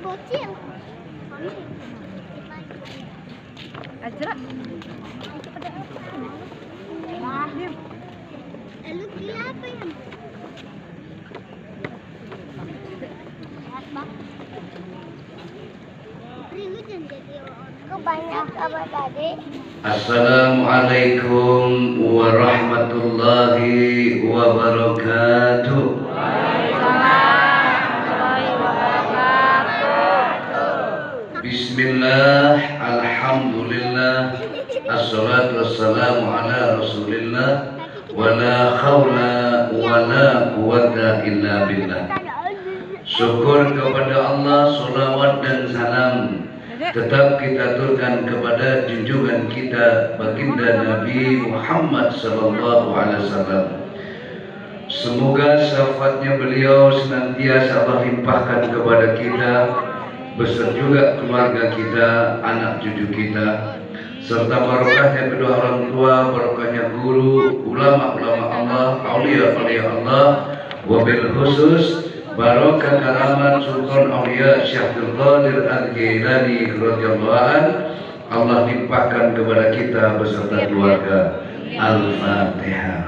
Bocil. Ajra. Lu beli apa ya? Kebanyak apa tadi? Assalamualaikum warahmatullahi wabarakatuh. Bismillah, alhamdulillah, assalatu wassalamu ala rasulillah, wala khawla wala quwata illa billah. Syukur kepada Allah, salawat dan salam tetap kita aturkan kepada junjungan kita baginda Nabi Muhammad sallallahu alaihi wasallam. Semoga syafaatnya beliau senantiasa Allah limpahkan kepada kita, beserta juga keluarga kita, anak cucu kita, serta barokahnya kedua orang tua, barokahnya guru, ulama-ulama Allah, aulia-aulia Allah, wabil khusus barokah karamat Sultan Aulia Syekh Abdul Qadir Al-Jailani radhiyallahu anhu Allah limpahkan kepada kita beserta keluarga. Al-Fatihah.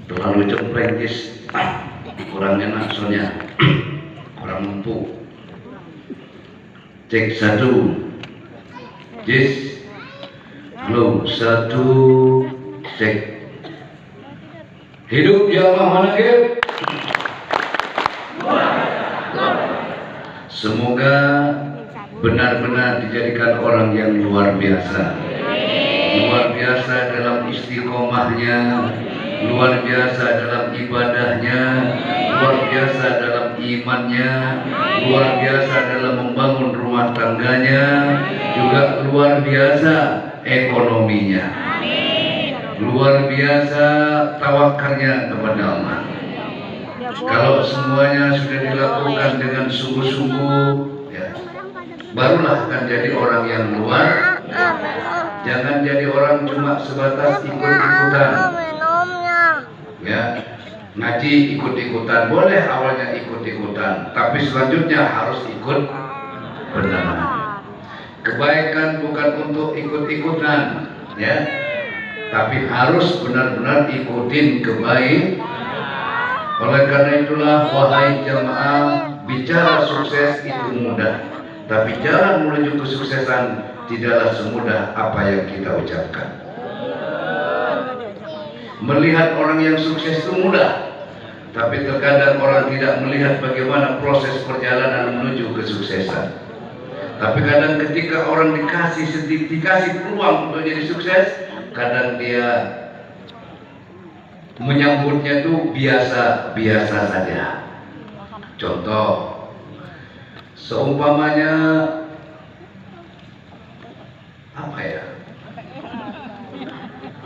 Terlalu cempreng Jis, kurang enak soalnya, kurang empuk. Cek satu Jis. Halo, satu, cek. Hidup yang maha nagib. Semoga benar-benar dijadikan orang yang luar biasa. Luar biasa dalam istiqomahnya, luar biasa dalam ibadahnya, luar biasa dalam imannya, luar biasa dalam membangun rumah tangganya, juga luar biasa ekonominya. Luar biasa tawakalnya kepada Allah. Kalau semuanya sudah dilakukan dengan sungguh-sungguh, ya, barulah akan jadi orang yang luar. Jangan jadi orang cuma sebatas ikut-ikutan. Ya, ngaji ikut-ikutan boleh, awalnya ikut-ikutan, tapi selanjutnya harus ikut benar. Kebaikan bukan untuk ikut-ikutan, ya, tapi harus benar-benar ikutin kebaikan. Oleh karena itulah, wahai jamaah, bicara sukses itu mudah, tapi jalan menuju kesuksesan tidaklah semudah apa yang kita ucapkan. Melihat orang yang sukses itu mudah, tapi terkadang orang tidak melihat bagaimana proses perjalanan menuju kesuksesan. Tapi kadang ketika orang dikasih peluang untuk jadi sukses, kadang dia menyambutnya itu biasa-biasa saja. Contoh, seumpamanya apa ya?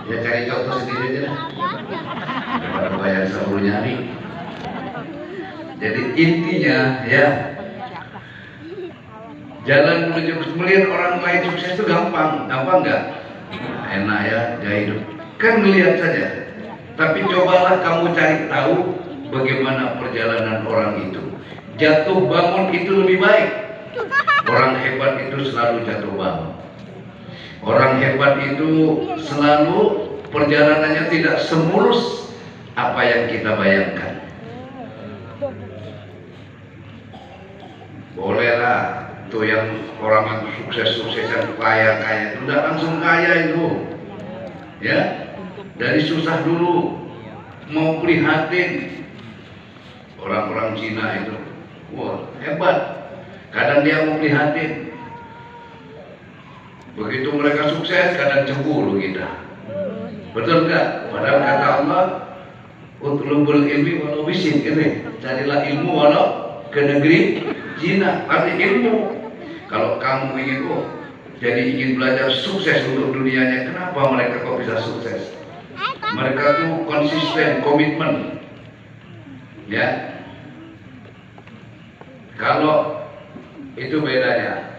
Ya cari contoh sendiri aja lah, daripada bayar sebelum nyari. Jadi intinya ya, jalan menuju melihat orang lain sukses itu gampang nggak? Enak ya, gaya hidup kan melihat saja. Tapi cobalah kamu cari tahu bagaimana perjalanan orang itu. Jatuh bangun itu lebih baik. Orang hebat itu selalu jatuh bangun. Orang hebat itu selalu perjalanannya tidak semulus apa yang kita bayangkan. Bolehlah tuh yang orang sukses yang kaya itu tidak langsung kaya itu, ya, dari susah dulu. Mau prihatin orang-orang Cina itu, wah hebat, kadang dia mau prihatin. Begitu mereka sukses kadang cemburu kita, Betul nggak? Padahal kata Allah, utlubul ilmi walau bisin, ini carilah ilmu walau ke negeri Cina. Arti ilmu. Kalau kamu ingin jadi ingin belajar sukses untuk dunianya, kenapa mereka kok bisa sukses? Mereka tuh konsisten, komitmen. Ya. Kalau itu bedanya.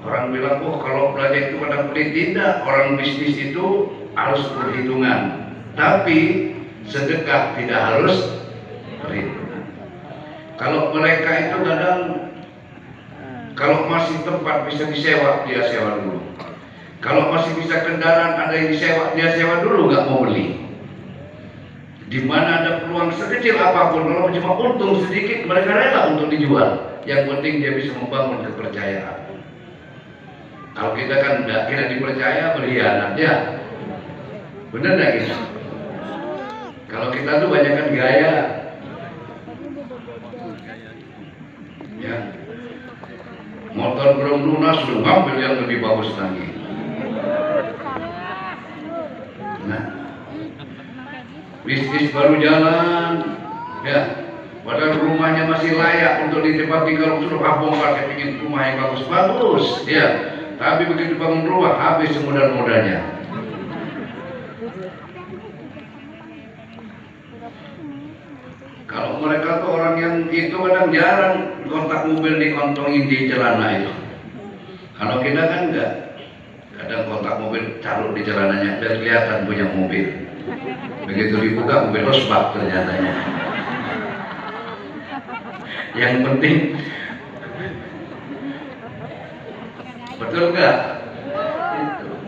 Orang bilang, kalau belajar itu pada pelit. Tidak, orang bisnis itu harus perhitungan. Tapi sedekah tidak harus perhitungan. Kalau mereka itu kadang, kalau masih tempat bisa disewa, dia sewa dulu. Kalau masih bisa kendaraan ada yang disewa, dia sewa dulu, nggak mau beli. Di mana ada peluang sekecil apapun, kalau cuma untung sedikit, mereka rela untuk dijual. Yang penting dia bisa membangun kepercayaan. Kalau kita kan tidak kira dipercaya, berkhianat ya. Benar nggak gitu? Kalau kita tuh banyak kan gaya. Ya. Motor belum lunas, sudah ngambil yang lebih bagus lagi. Nah, bisnis baru jalan, ya. Padahal rumahnya masih layak untuk ditempati. Kalau sudah bongkar, ingin rumah yang bagus-bagus, ya. Tapi begitu bangun rumah, habis semodal-modalnya. Kalau mereka tuh orang yang itu kadang jarang kontak mobil dikontongin di celana itu. Kalau kita kan enggak. Kadang kontak mobil taruh di celananya, biar kelihatan punya mobil. Begitu dibuka, mobil rosbak ternyatanya. Yang penting, betul nggak?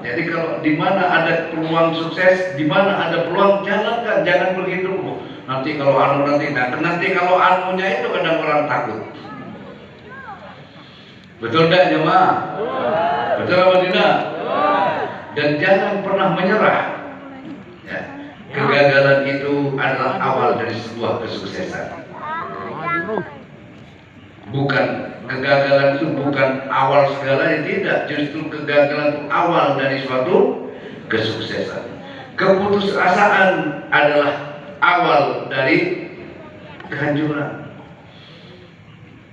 Jadi kalau di mana ada peluang sukses, di mana ada peluang jalankan, jangan begitu. Nanti kalau nanti kalau anunya itu kadang orang takut. Betul nggak jemaah? Betul apa tidak? Dan jangan pernah menyerah. Ya. Kegagalan itu adalah awal dari sebuah kesuksesan. Kegagalan itu bukan awal segalanya, tidak. Justru kegagalan itu awal dari suatu kesuksesan. Keputusasaan adalah awal dari kehancuran.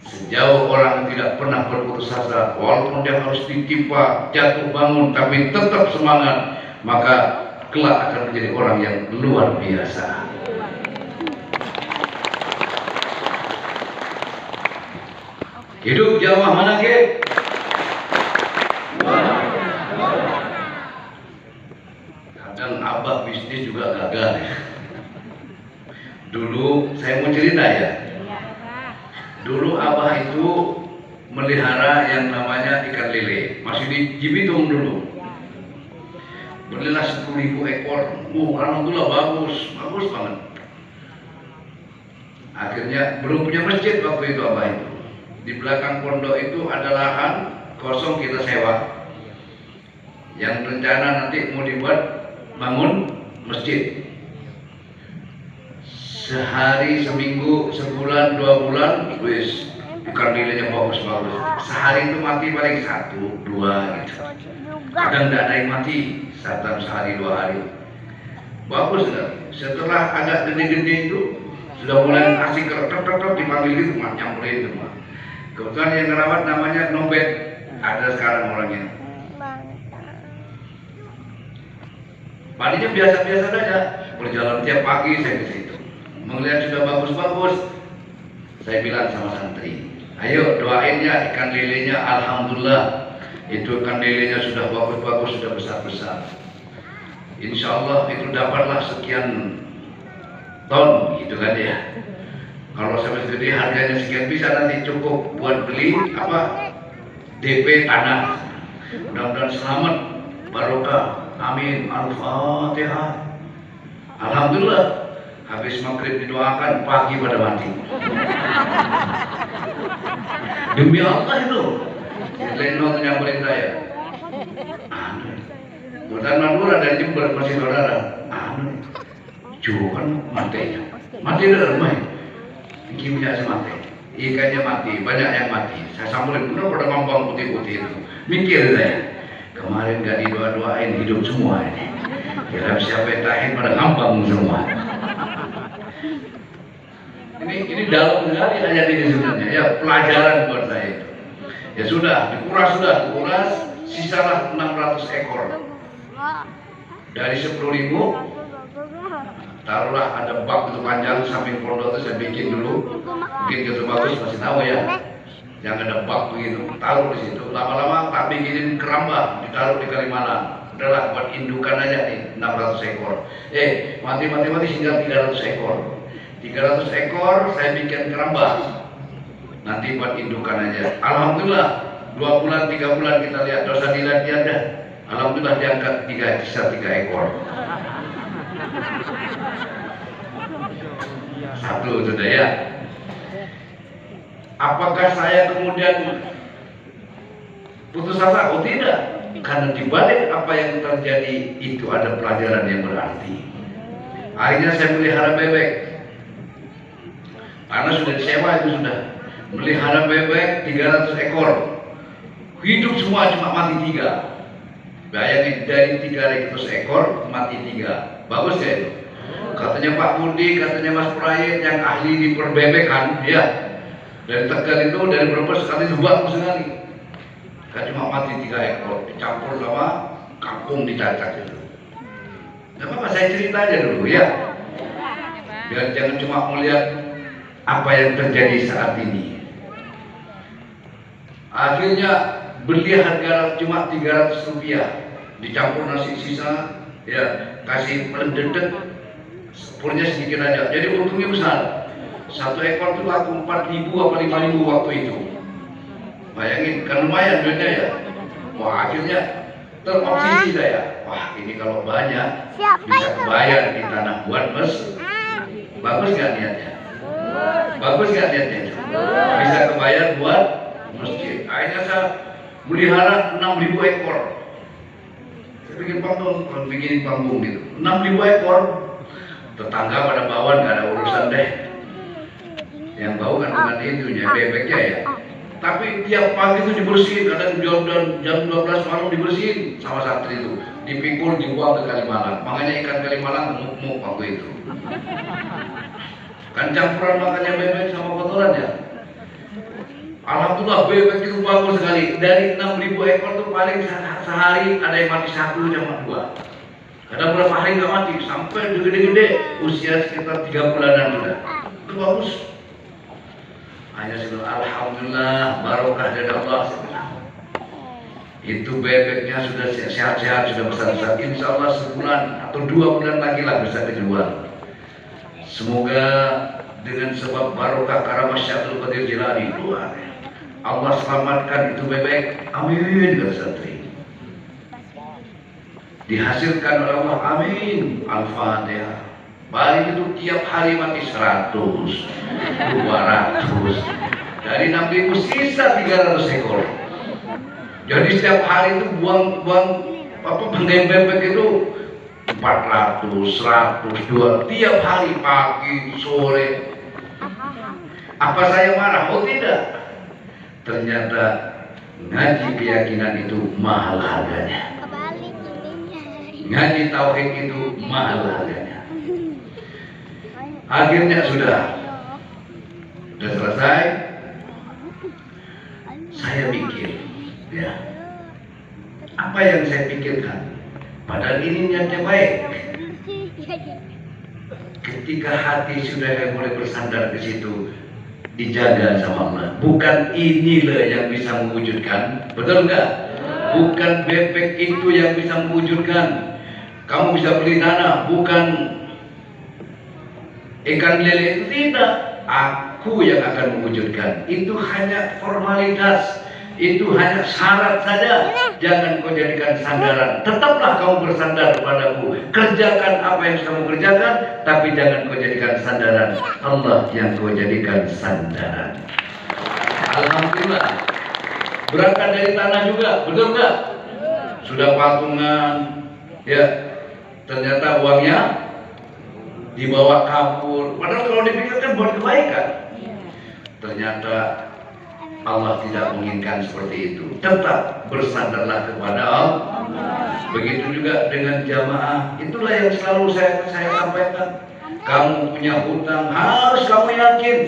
Sejauh orang tidak pernah berputus asa, walaupun dia harus ditimpa jatuh bangun, tapi tetap semangat, maka kelak akan menjadi orang yang luar biasa. Hidup Jawa mana ke? Kadang abah bisnis juga gagal ya. Dulu saya mau cerita ya. Dulu abah itu melihara yang namanya ikan lele, masih di Cibitung dulu. Belilah 10.000 ekor. Alhamdulillah bagus banget. Akhirnya belum punya masjid waktu itu abah itu. Di belakang pondok itu ada lahan kosong kita sewa. Yang rencana nanti mau dibuat bangun masjid. Sehari, seminggu, sebulan, 2 bulan, wis ikan lelenya bagus-bagus. Sehari itu mati paling 1, 2 gitu. Kadang tidak ada yang mati, sehari 2 hari. Bagus kan? Setelah agak gede-gede itu sudah mulai asik kerap dipanggil itu nyamperin semua. Kebetulan yang ngerawat namanya Nobet, ada sekarang orangnya. Padinya biasa-biasa saja, berjalan tiap pagi saya ke situ. Melihat sudah bagus-bagus, saya bilang sama santri, ayo doain ya ikan lelenya, alhamdulillah itu ikan lelenya sudah bagus-bagus, sudah besar-besar. Insya Allah itu dapatlah sekian ton gitu kan ya. Kalau sampai gede harganya sekian, bisa nanti cukup buat beli DP tanah. Mudah-mudahan selamat, barokah, amin, al-fatihah. Alhamdulillah, habis maghrib didoakan, pagi pada mati. Demi Allah itu. Leno nyamperin saya. Buatan Madura dari Jember masih saudara. Cuman mati dari rumah. Kimia mati, ikannya mati, banyak yang mati. Saya samperin, benar pada ngomong putih-putih itu. Mikir saya, Kemarin gak didoa-doain hidup semua ini. Kira siapa yang terakhir pada ngambang semua. Ini dalam sekali ayat ini sebenarnya. Ya pelajaran buat saya itu. Ya sudah dikuras, sisalah 600 ekor. Dari 10.000, taruhlah ada bak itu panjang samping pondok itu saya bikin dulu. Mungkin gitu bagus masih tahu ya. Yang ada bak begitu, taruh di situ. Lama-lama tak bikinin keramba, ditaruh di Kalimalang. Udahlah buat indukan aja nih 600 ekor. Mati tinggal 300 ekor. 300 ekor saya bikin keramba. Nanti buat indukan aja. Alhamdulillah 2 bulan 3 bulan kita lihat dosa dilihat dia ada. Alhamdulillah diangkat 3 ekor. Satu sudah ya. Apakah saya kemudian putus asa? Oh tidak. Karena dibalik apa yang terjadi itu ada pelajaran yang berarti. Akhirnya saya melihara bebek. Karena sudah disewa itu sudah. Melihara bebek 300 ekor. Hidup semua cuma mati 3. Bayangin dari 300 ekor mati 3. Bagus ya itu. Katanya Pak Budi, katanya Mas Prayet yang ahli di perbebekan, ya. Dari Tegal itu, dari Brebes sekali bagus sekali. Kan cuma mati 3 ekor, dicampur sama kampung dicacak itu. Gak apa-apa, saya cerita aja dulu ya. Biar jangan cuma melihat apa yang terjadi saat ini. Akhirnya beli harga cuma 300 rupiah, dicampur nasi sisa, ya kasih melendedek, sepurnya sedikit aja. Jadi untungnya besar. 1 ekor itu laku 4.000 apa 5.000 waktu itu. Bayangin, kan lumayan duitnya ya. Wah akhirnya terobsesi saya. Wah ini kalau banyak bisa kebayar di tanah buat mes. Bagus gak niatnya? Bagus gak niatnya? Bisa kebayar buat masjid. Akhirnya saya melihara 6.000 ekor. Saya bikin panggung gitu. 6.000 ekor. Tetangga pada bawah gak ada urusan deh. Yang bau kan bukan itunya, bebeknya ya. Tapi tiap pagi itu dibersihin, kadang jam 12 malam dibersihin sama santri itu. Dipikul, dibuang ke Kalimalang. Makanya ikan Kalimalang gemuk-gemuk waktu itu. Kan campuran makannya bebek sama kotoran ya. Alhamdulillah bebek itu bagus sekali. Dari 6.000 ekor tuh paling sehari ada yang mati 1 sama 2. Kadang berapa hari nggak mati, sampai gede-gede usia sekitar 3 bulanan sudah. Itu bagus. Hanya sebilang alhamdulillah barokah dari Allah. Itu bebeknya sudah sehat-sehat, sudah besar-besar. Insya Allah sebulan atau 2 bulan lagi lah bisa dijual. Semoga dengan sebab barokah karamah Syaikhul Qadir Jilani doa Allah selamatkan itu bebek. Amin kata santri. Dihasilkan oleh Allah. Amin. Al-Fatihah. Balik itu tiap hari mati 100, 200. Dari 6.000 sisa 300 ekor. Jadi setiap hari itu buang pengen bebek itu 400, 100, 200 tiap hari pagi, sore. Apa saya marah? Oh tidak. Ternyata ngaji keyakinan itu mahal harganya. Ngaji tauhid itu mahal harganya. Akhirnya sudah selesai. Saya pikir, ya, apa yang saya pikirkan? Padahal ini niatnya baik. Ketika hati sudah mulai bersandar ke situ, dijaga sama Allah. Bukan inilah yang bisa mewujudkan, betul enggak? Bukan bebek itu yang bisa mewujudkan. Kamu bisa beli tanah, bukan ikan lele itu tidak. Aku yang akan mewujudkan. Itu hanya formalitas. Itu hanya syarat saja. Jangan kau jadikan sandaran. Tetaplah kamu bersandar padaku. Kerjakan apa yang kamu kerjakan, tapi jangan kau jadikan sandaran. Allah yang kau jadikan sandaran. Alhamdulillah. Berangkat dari tanah juga, betul nggak? Sudah patungan, ya. Ternyata uangnya dibawa kabur. Padahal kalau dipikirkan buat kebaikan. Ternyata Allah tidak menginginkan seperti itu. Tetap bersandarlah kepada Allah. Begitu juga dengan jamaah. Itulah yang selalu saya sampaikan. Kamu punya hutang, harus kamu yakin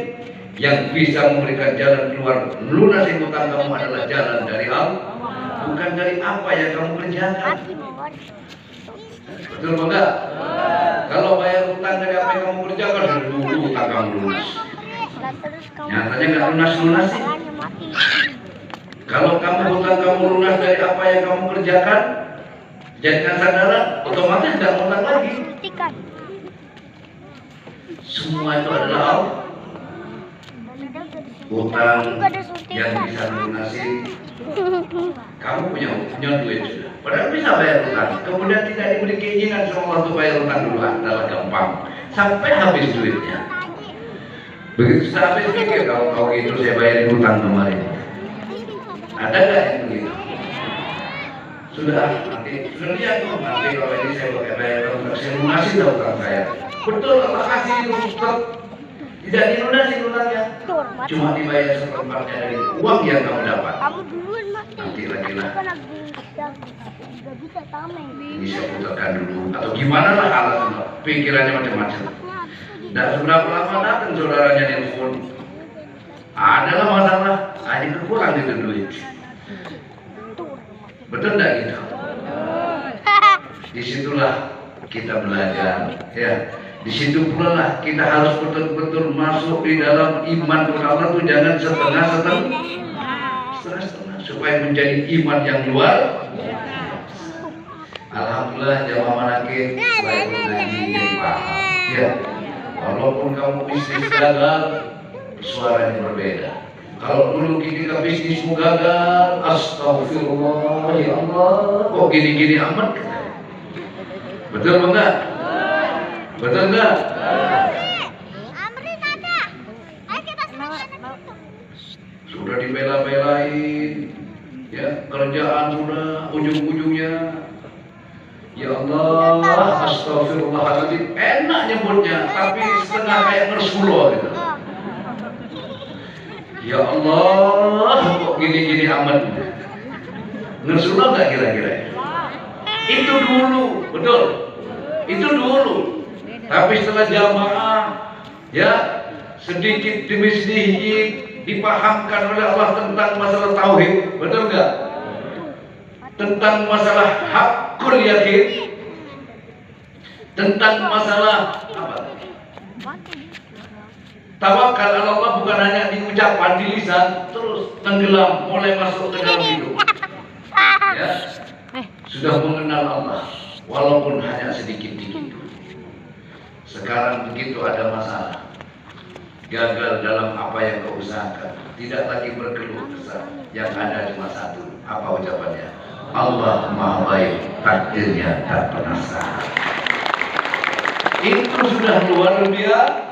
yang bisa memberikan jalan keluar lunasi hutang kamu adalah jalan dari Allah, bukan dari apa yang kamu kerjakan. Betul enggak? Kalau bayar hutang dari apa yang kamu kerjakan, dulu hutang kamu lunas. Nyatanya nggak lunas-lunas sih. Kalau kamu hutang kamu lunas dari apa yang kamu kerjakan, jadikan sandaran, otomatis nggak hutang lagi. Semua itu adalah hutang yang bisa melunasi. Kamu punya duit sudah, padahal bisa bayar hutang. Kemudian tidak diberi keinginan sama Allah untuk bayar hutang dulu, adalah gampang sampai habis duitnya. Begitu sudah habis pikir, kalau gitu saya bayarin hutang kemarin. Ada nggak yang begitu? Sudah, nanti sudah lihat tuh, nanti kalau ini saya pakai bayar hutang, saya lunasi hutang saya. Betul, Allah kasih itu Ustaz. Tidak dilunasi hutangnya, cuma dibayar seperempatnya dari uang yang kamu dapat. Kamu duluan mas. Nanti lagi lah. Gak bisa tameng. Ini saya putarkan dulu, atau gimana lah alasan, pikirannya macam-macam. Dan seberapa lama datang saudaranya nelfon, adalah masalah, ada kekurang itu duit. Betul enggak gitu? Disitulah kita belajar, ya. Di situ pula lah kita harus betul-betul masuk di dalam iman kepada Allah itu, jangan setengah-setengah, supaya menjadi iman yang luar. Alhamdulillah jamaah manakib baik mengaji yang paham. Ya, walaupun kamu bisnis gagal, suaranya berbeda. Kalau dulu ketika bisnismu gagal, astagfirullah ya Allah, kok gini-gini amat? Betul enggak? Betul enggak? Sudah dibela-belain, ya kerjaan sudah ujung-ujungnya, ya Allah, astagfirullahaladzim, enak nyebutnya, tapi setengah kayak Rasulullah gitu. Ya Allah, kok gini-gini amat? Rasulullah nggak kira-kira? Itu dulu, betul. Itu dulu. Tapi setelah jamaah, ya sedikit demi sedikit dipahamkan oleh Allah tentang masalah tauhid, betul nggak? Tentang masalah hakul yakin, tentang masalah apa? Tawakal Allah bukan hanya diucapkan di lisan, terus tenggelam, mulai masuk ke dalam hidup. Ya, sudah mengenal Allah, walaupun hanya sedikit-sedikit. Sekarang begitu ada masalah, gagal dalam apa yang kau usahakan, tidak lagi berkeluh kesah, yang ada cuma satu. Apa ucapannya? Allah Maha Baik, takdirnya tak pernah salah. Itu sudah luar biasa.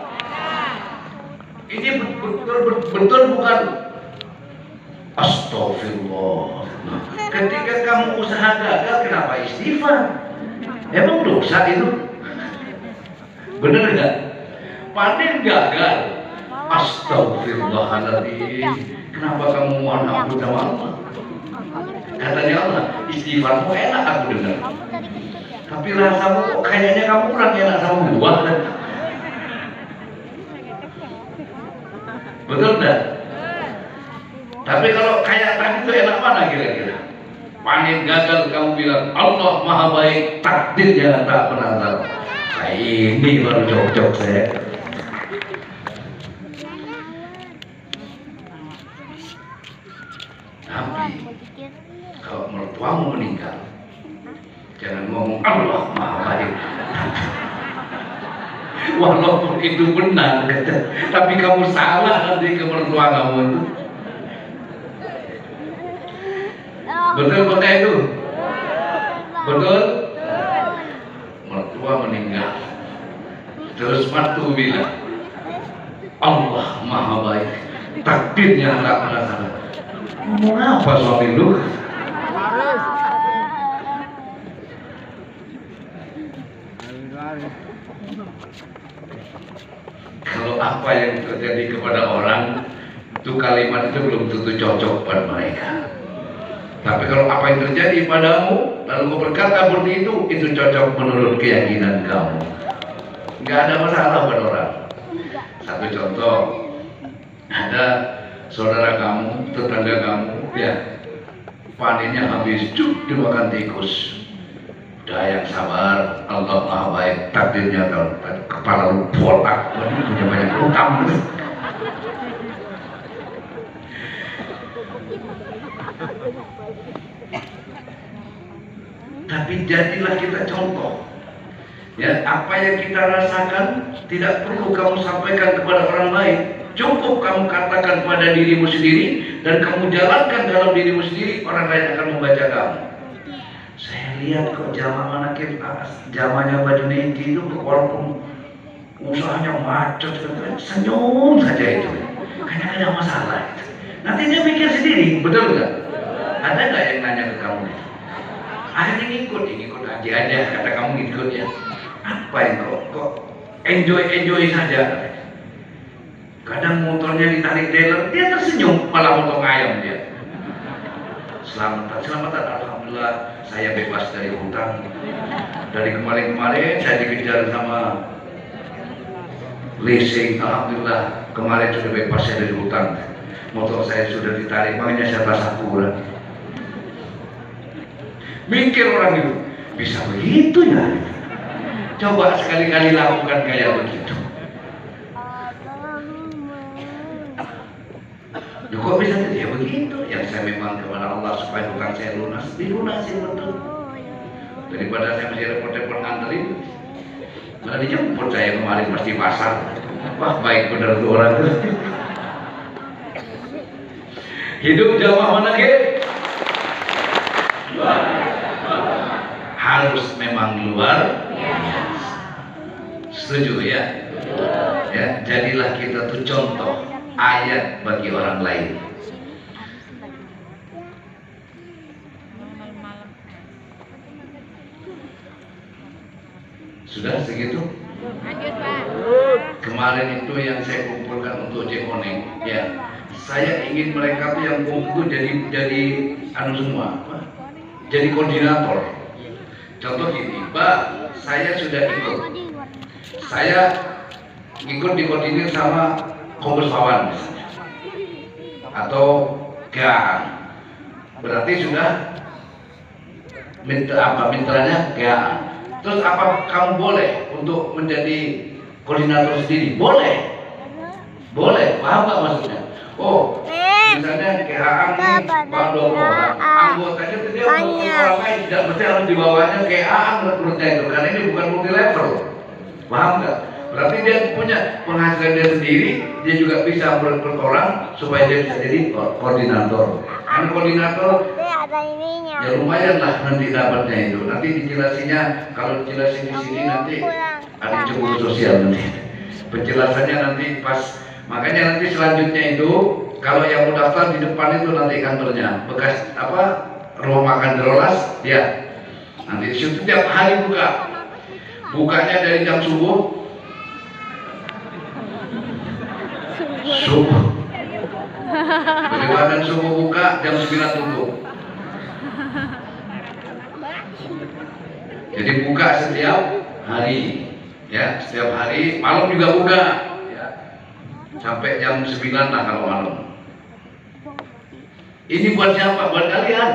Ini betul bukan astagfirullah. Ketika kamu usaha gagal, kenapa istighfar? Emang dosa itu? Bener nggak? Panen gagal, astagfirullahaladzim, kenapa kamu mohon ampun sama Allah? Katanya Allah, istighfarmu enak aku dengar, tapi rasamu kok kayaknya kamu kurang enak sama gua. Betul enggak? Tapi kalau kayak tadi itu enak mana kira-kira? Panen gagal kamu bilang Allah Maha Baik, takdirnya tak pernah salah. Nah, ini baru cocok saya. Tapi kalau mertuamu meninggal, jangan ngomong Allah Maha Baik. Walaupun itu benar, tapi kamu salah nanti ke mertua kamu itu. Betul kota itu? Betul? Mertua meninggal, terus mantu bilang Allah Maha Baik, takdirnya tak pernah salah. Ngomong apa suami lu? Kalau apa yang terjadi kepada orang Itu kalimat itu belum tentu cocok buat mereka. Tapi kalau apa yang terjadi padamu, lalu kau berkata seperti itu cocok menurut keyakinan kamu. Nggak ada masalah buat orang. Satu contoh, ada saudara kamu, tetangga kamu, ya panennya habis, dimakan tikus. Udah yang sabar, Allah Maha Baik, takdirnya kalau kepala lu botak, punya banyak utang. Tapi jadilah kita contoh. Ya, apa yang kita rasakan tidak perlu kamu sampaikan kepada orang lain. Cukup kamu katakan pada dirimu sendiri dan kamu jalankan dalam dirimu sendiri, orang lain akan membaca kamu. Saya lihat kok jamaah manakib jamaahnya Baju Niki itu walaupun usahanya macet, senyum saja itu. Kayaknya ada masalah. Nanti dia pikir sendiri, betul nggak? Ada nggak yang nanya ke kamu? Akhirnya ngikut aja, kata kamu ngikut ya. Apa itu? Kok enjoy saja? Kadang motornya ditarik trailer, dia tersenyum, malah potong ayam dia. Selamatan, alhamdulillah saya bebas dari hutang. Dari kemarin saya dikejar sama leasing, alhamdulillah kemarin sudah bebas saya dari hutang. Motor saya sudah ditarik, makanya saya tas akurat. Mikir orang itu, bisa begitu ya? Coba sekali-kali lakukan kayak begitu. Ya, kok bisa ya begitu? Yang saya memang kepada Allah supaya hutang saya lunas, dilunasi betul. Daripada saya masih repot-repot nganterin, malah dijemput saya kemarin pasti pasar. Wah, baik benar tuh orang tuh. Hidup jamaah manakib harus memang luar biasa. Setuju ya? Ya, jadilah kita tuh contoh ayat bagi orang lain. Sudah segitu? Lanjut, Pak. Kemarin itu yang saya kumpulkan untuk Jekoneng, ya. Saya ingin mereka tuh yang kumpul jadi anu semua, jadi koordinator. Contoh gini, Mbak, saya sudah ikut. Saya ikut dikoordinir sama Kombes Wawan misalnya, atau GAAN. Berarti sudah mitranya GAAN. Terus apa kamu boleh untuk menjadi koordinator sendiri? Boleh, paham nggak maksudnya? Oh, misalnya GAAN nih, Pak Domo, anggotanya dia orang lain tidak mesti harus di bawahnya GAAN rekrutnya itu, karena ini bukan multi level, paham nggak? Berarti dia punya penghasilan dia sendiri, dia juga bisa merekrut orang supaya dia bisa jadi koordinator. Karena koordinator ya lumayan lah nanti dapatnya itu. Nanti dijelasinnya, kalau dijelasin di sini nanti ada cemburu sosial nanti. Penjelasannya nanti pas, makanya nanti selanjutnya itu kalau yang mau daftar di depan itu nanti kantornya, bekas apa ruang makan Derolas, ya. Nanti di situ tiap hari buka. Bukanya dari jam subuh. Beribadah subuh buka, jam 9 tutup. Jadi buka setiap hari, ya, setiap hari. Malam juga buka, ya. Sampai jam 9 lah kalau malam. Ini buat siapa? Buat kalian.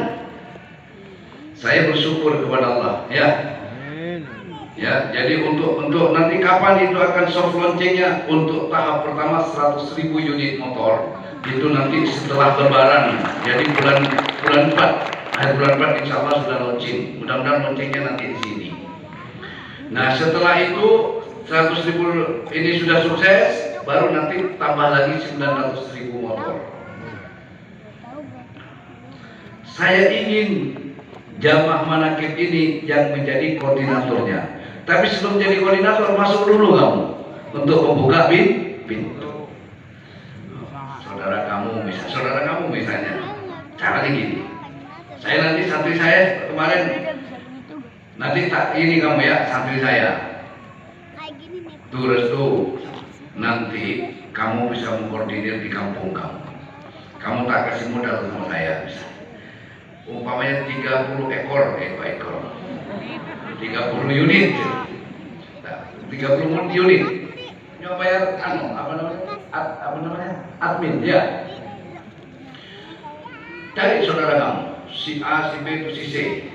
Saya bersyukur kepada Allah, ya. Ya, jadi untuk nanti kapan itu akan soft launchingnya untuk tahap pertama 100.000 unit motor itu nanti setelah Lebaran, jadi bulan 4, akhir bulan 4 insya Allah sudah launching. Mudah-mudahan launchingnya nanti di sini. Nah setelah itu 100.000 ini sudah sukses, baru nanti tambah lagi 900.000 motor. Saya ingin jamaah manakib ini yang menjadi koordinatornya. Tapi sebelum jadi koordinator, masuk dulu kamu untuk membuka pintu. Saudara kamu misalnya, caranya gini. Saya nanti santri saya kemarin, nanti tak ini kamu ya santri saya. Terus tuh nanti kamu bisa mengkoordinir di kampung kamu. Kamu tak kasih modal sama saya, umpamanya 30 ekor, 30 unit, 30 unit, nyoba bayar apa namanya, admin ya. Cari saudara kamu, si A, si B, si C,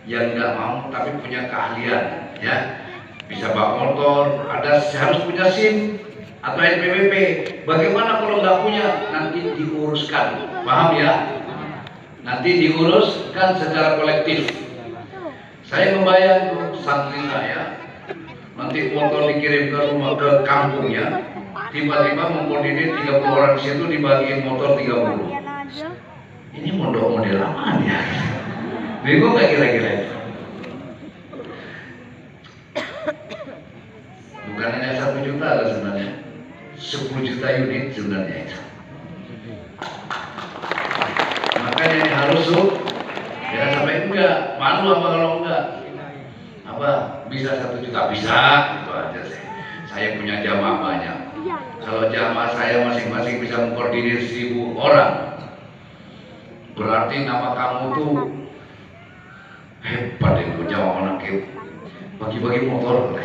yang nggak mau tapi punya keahlian, ya, bisa bawa motor, harus punya SIM atau NPWP. Bagaimana kalau nggak punya? Nanti diuruskan, paham ya? Nanti diuruskan secara kolektif. Saya membayar santri saya, nanti motor dikirim ke rumah, ke kampungnya, tiba-tiba mengkoordinir 30 orang di situ dibagiin motor 30. Ini model apa ya? Bingung nggak kira-kira itu? Bukan hanya 1 juta lah sebenarnya, 10 juta unit sebenarnya itu. Makanya ini harus ya sampai enggak, malu apa kalau enggak? Apa bisa 1 juta? Bisa, itu aja sih. Saya punya jamaah banyak. Kalau jamaah saya masing-masing bisa mengkoordinir 1000 orang, berarti nama kamu tuh hebat itu, jamaah anak bagi-bagi motor.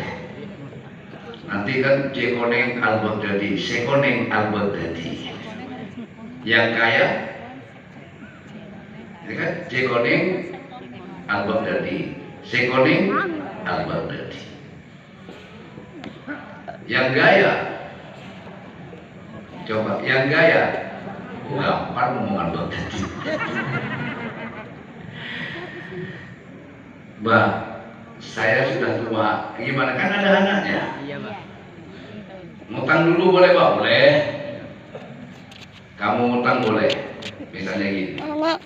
Nanti kan Jekoneng Al-Baghdadi, Sekoneng Al-Baghdadi, yang kaya, ini kan Jekoneng Al-Baghdadi, Sekoneng Al-Baghdadi. Yang gaya, coba yang gaya, gampang ngomong Al-Baghdadi. Mbak, saya sudah tua, gimana kan ada anaknya? Iya, Pak. Ngutang dulu boleh, Pak? Boleh. Kamu ngutang boleh. Misalnya gini, Mas,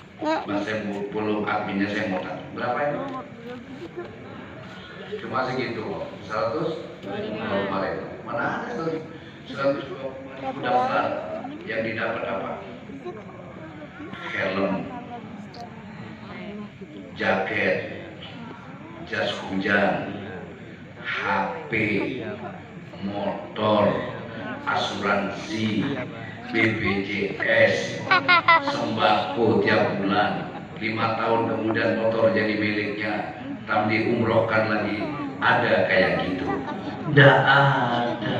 saya belum adminnya, saya ngutang. Berapa itu? Cuma segitu kok. 100? Kemarin. Mana ada tuh? 100 daftar. Yang didapat apa? Helm, jaket, jas hujan, HP, motor, asuransi, BPJS, sembako tiap bulan. 5 tahun kemudian motor jadi miliknya, tam diumrohkan lagi. Ada kayak gitu? Nggak ada.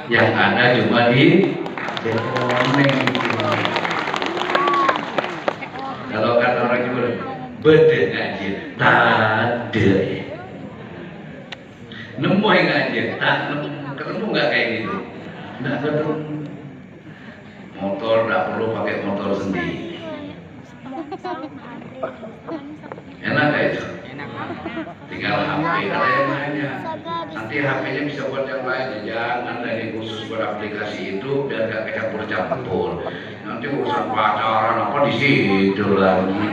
Yang ada cuma di Jekoneng. Kalau kata orang Jawa, bedeng aja, tak ada ya. Nemu yang aja, tak ketemu nggak kayak gitu? Nggak ketemu. Motor nggak perlu pakai motor sendiri. Enak gak itu? Tinggal HP, ada yang lainnya. Nanti HP-nya bisa buat yang lain. Jangan dari khusus beraplikasi itu biar gak campur-campur. Nanti urusan pacaran apa di situ lagi.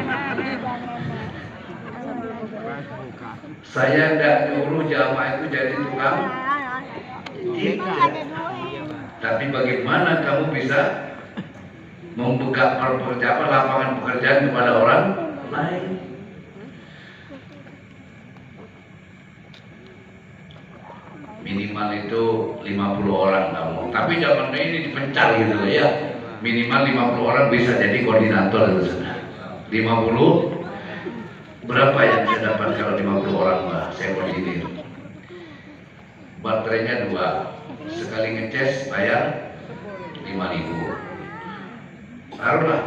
Saya nggak nyuruh jamaah itu jadi tukang tidak. Tapi bagaimana kamu bisa membuka lapangan pekerjaan kepada orang lain? Minimal itu 50 orang kamu. Tapi zaman ini dipencar gitu ya. Minimal 50 orang bisa jadi koordinator itu sudah. 50 berapa yang saya dapat kalau 50 orang, Mbak? Saya koordinir. Baterainya 2. Sekali ngecas bayar 5.000. Taruhlah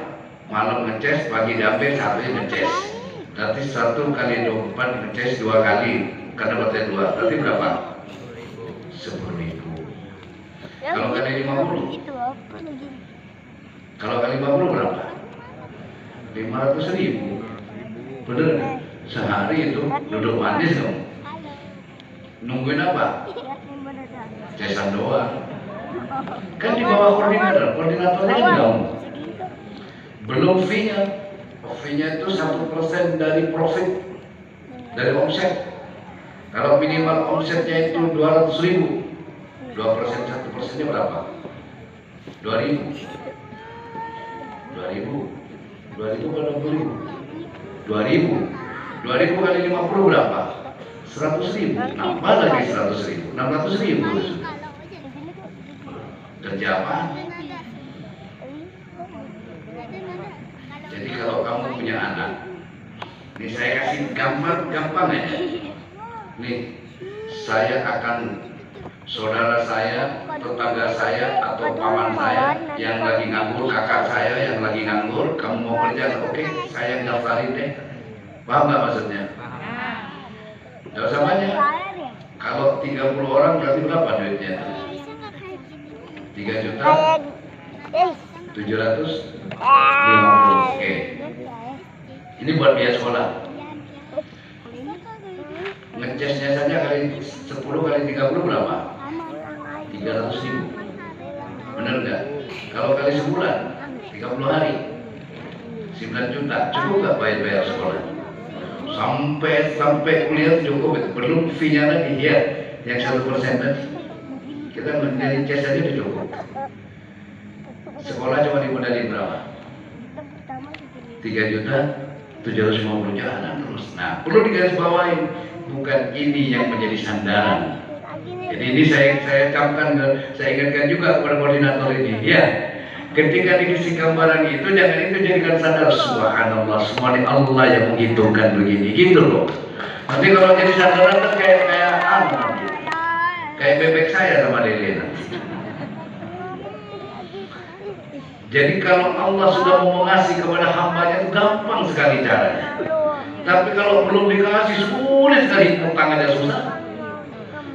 malam ngecas, pagi dampir, satunya ngecas. Berarti 1 kali 24 ngecas 2 kali karena baterai 2. Berarti berapa? 10.000. Kalau kali 50? Kalau kali 50 berapa? 500.000. Bener? Sehari itu duduk manis dong. Nungguin apa? Cesan doang. Kan di bawah koordinatornya kan kamu. Belum fee-nya. Fee-nya itu 1% dari profit, dari omset. Kalau minimal omsetnya itu 200.000, 2% 1%-nya berapa? 2.000. 2.000 pada 20.000. 2.000 kali 50 berapa? 100.000. Nambah lagi 100.000. 600.000. Kerja apa? Jadi kalau kamu punya anak, ini saya kasih gambar gampang aja. Nih, saya akan saudara saya, tetangga saya, atau paman saya yang lagi nganggur, kakak saya yang lagi nganggur, kamu mau kerja, oke, saya daftarin deh. Paham nggak maksudnya? Gak usah banyak. Kalau 30 orang berarti berapa duitnya? 3 juta 750. Oke. Ini buat biaya sekolah. Ngecasnya saja kali 10 kali 30 berapa? 300.000. Bener nggak? Kalau kali sebulan 30 hari 9 juta. Cukup nggak bayar sekolah? Sampai kuliah cukup itu. Belum fee-nya lagi ya, yang 1% tadi. Kita menjadi cash aja udah cukup. Sekolah cuma dimodalin berapa? 3 juta 750 jalan terus. Nah, perlu digarisbawahi, bukan ini yang menjadi sandaran. Jadi ini saya camkan, saya ingatkan juga kepada koordinator ini. Ya, ketika dikasih gambaran itu jangan itu jadikan sadar. Subhanallah, semua Allah yang menghitungkan begini, gitu loh. Nanti kalau jadi sandaran kan kayak bebek saya sama Dede nanti. Jadi kalau Allah sudah mau ngasih kepada hambanya itu gampang sekali caranya. Tapi kalau belum dikasih sulit sekali, utang aja susah.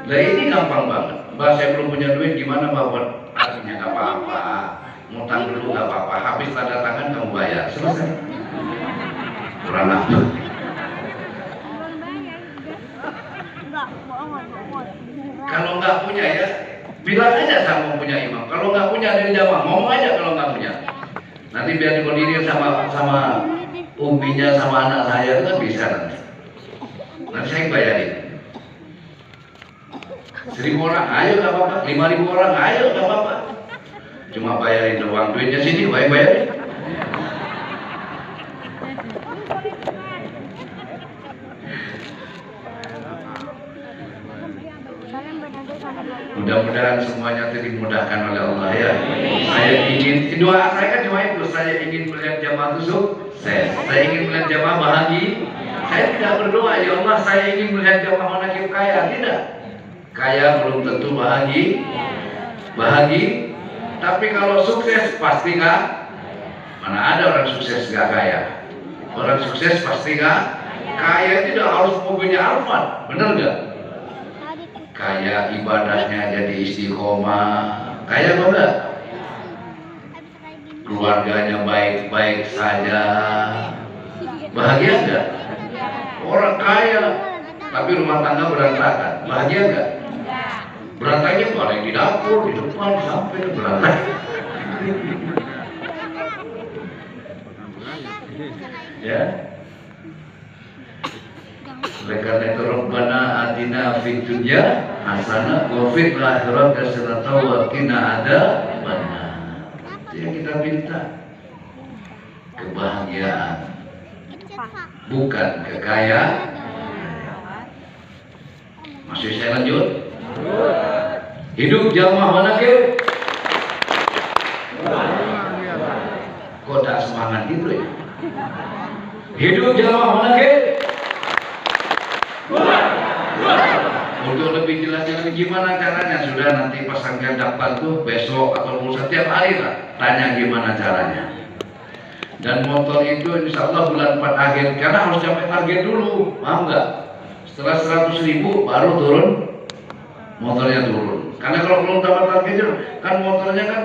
Nah ini gampang banget. Mbak, saya belum punya duit, gimana Mbak? Artinya nggak apa-apa. Ngutang dulu nggak apa-apa. Habis tanda tangan kamu bayar, selesai. Kurang apa? Kalau nggak punya ya, bilang aja sama punya imam. Kalau nggak punya dari jamaah, ngomong aja kalau nggak punya. Nanti biar dikoordinir sama uminya sama anak saya itu kan bisa nanti. Nanti saya bayarin. 1.000 orang, ayo nggak apa-apa. 5.000 orang, ayo nggak apa-apa. Cuma bayarin doang, duitnya sini, bayarin. Mudah-mudahan semuanya dimudahkan oleh Allah ya. Saya ingin, doa saya kan cuma itu, saya ingin melihat jamaah itu sukses. Saya ingin melihat jamaah bahagia. Saya tidak berdoa, ya Allah saya ingin melihat jamaah manakib kaya. Tidak. Kaya belum tentu bahagia. Tapi kalau sukses pasti nggak. Mana ada orang sukses nggak kaya? Orang sukses pasti nggak kaya. Tidak harus mobilnya Alphard, benar nggak? Kaya ibadahnya jadi istiqomah, kaya apa enggak? Keluarganya baik-baik saja, bahagia enggak? Orang kaya, tapi rumah tangga berantakan, bahagia enggak? Berantaknya paling di dapur, di depan, sampai ke berantak. Ya. Oleh karena itu Rabbana atina fid dunya hasanah wa fil akhirati hasanah wa qina adzabannar. Jadi kita minta kebahagiaan, bukan kekayaan. Masih saya lanjut. Hidup jamaah manakib. Kok tak semangat gitu ya? Hidup jamaah manakib. Untuk lebih jelasnya gimana caranya, sudah nanti pasangkan daftar tuh besok atau lusa setiap hari lah, tanya gimana caranya. Dan motor itu insya Allah bulan 4 akhir, karena harus sampai target dulu, paham nggak? Setelah 100.000 baru turun, motornya turun. Karena kalau belum dapat targetnya, kan motornya kan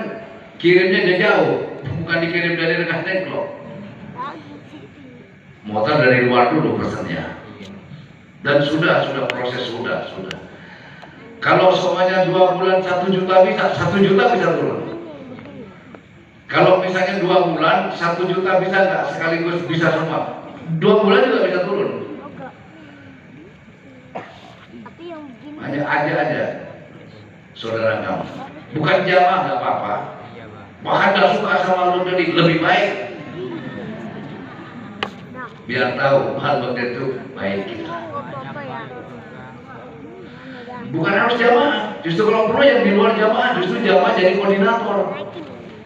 kirimnya dia jauh, bukan dikirim dari dekat Dengklok. Motor dari luar dulu pesannya. Dan sudah proses sudah. Kalau semuanya 2 bulan 1 juta bisa, 1 juta bisa turun. Kalau misalnya 2 bulan 1 juta bisa nggak sekaligus bisa semua? 2 bulan juga bisa turun. Hanya aja saudara kamu. Bukan jamaah nggak apa-apa. Bahkan nggak suka sama lu lebih baik. Biar tahu hal itu baik kita. Bukan harus jamaah, justru kalau perlu yang di luar jamaah, justru jamaah jadi koordinator.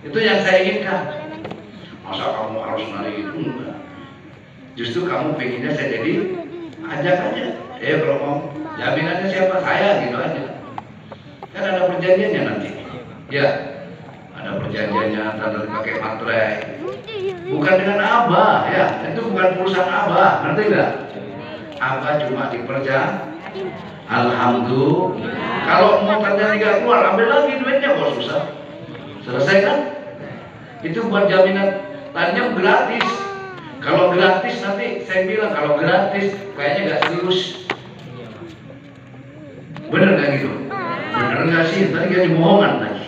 Itu yang saya inginkan. Masa kamu harus nari itu? Enggak. Justru kamu pengennya saya jadi, ajak aja. Kalau mau, jaminannya siapa? Saya, gitu aja. Kan ada perjanjiannya nanti. Ya, ada perjanjiannya tanda pakai materai. Bukan dengan Abah, ya. Itu bukan perusahaan Abah, ngerti nggak? Abah cuma diperja. Alhamdulillah. Kalau mau tanda tidak keluar, ambil lagi duitnya, kok susah. Selesai kan? Itu buat jaminan tanya gratis. Kalau gratis nanti saya bilang kalau gratis kayaknya nggak serius. Bener nggak gitu? Bener nggak sih? Tadi jadi bohongan lagi.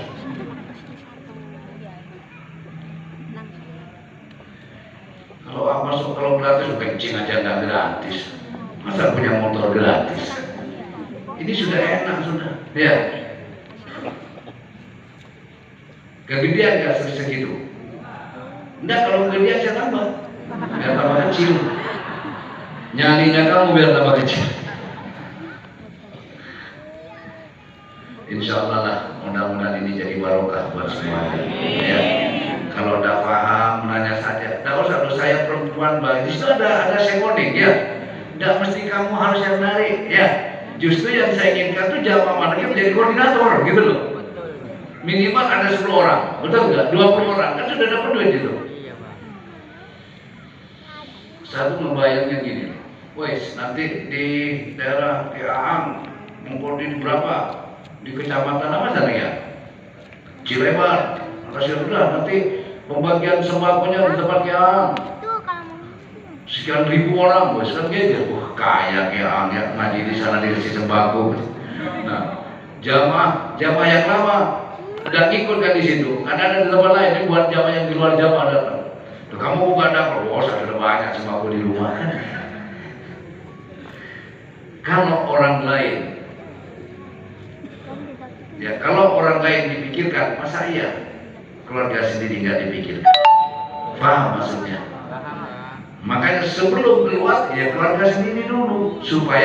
Kalau masuk kalau gratis kencing aja nggak gratis. Masa punya motor gratis? Ini sudah enak sudah. Ya. Kegedean nggak segitu? Enggak, kalau kegedean saya tambah. Biar tambah kecil. Nyalinya kamu biar tambah kecil. Insya Allah lah, mudah-mudahan ini jadi barokah buat semuanya. Ya. Kalau udah paham, nanya saja. Tidak usah, saya perempuan baik. Di situ ada secoding, ya. Tidak mesti kamu harus yang narik, ya. Justru yang saya inginkan tuh jamaah manakib menjadi koordinator, gitu loh. Minimal ada 10 orang, betul nggak? 20 orang, kan sudah dapat duit itu. Satu membayangnya gini, wes nanti di daerah Keang mengkoordinir berapa? Di kecamatan apa sana ya? Cilebar, kasih udah nanti pembagian sembakonya di tempat Keang. Sekian ribu orang, bos kan gitu. Wah kaya Keang ya ngaji di sana dikasih sembako. Nah, jamaah yang lama udah ikut kan di situ. Karena ada di tempat lain ini buat jamaah yang di luar jamaah datang. Tuh, kamu bukan dapat, oh saya sudah banyak sembako di rumah kan. Kalau orang lain ya, kalau orang lain dipikirkan, masa iya keluarga sendiri nggak dipikirkan? Paham maksudnya? Makanya sebelum keluar, ya keluarga sendiri dulu supaya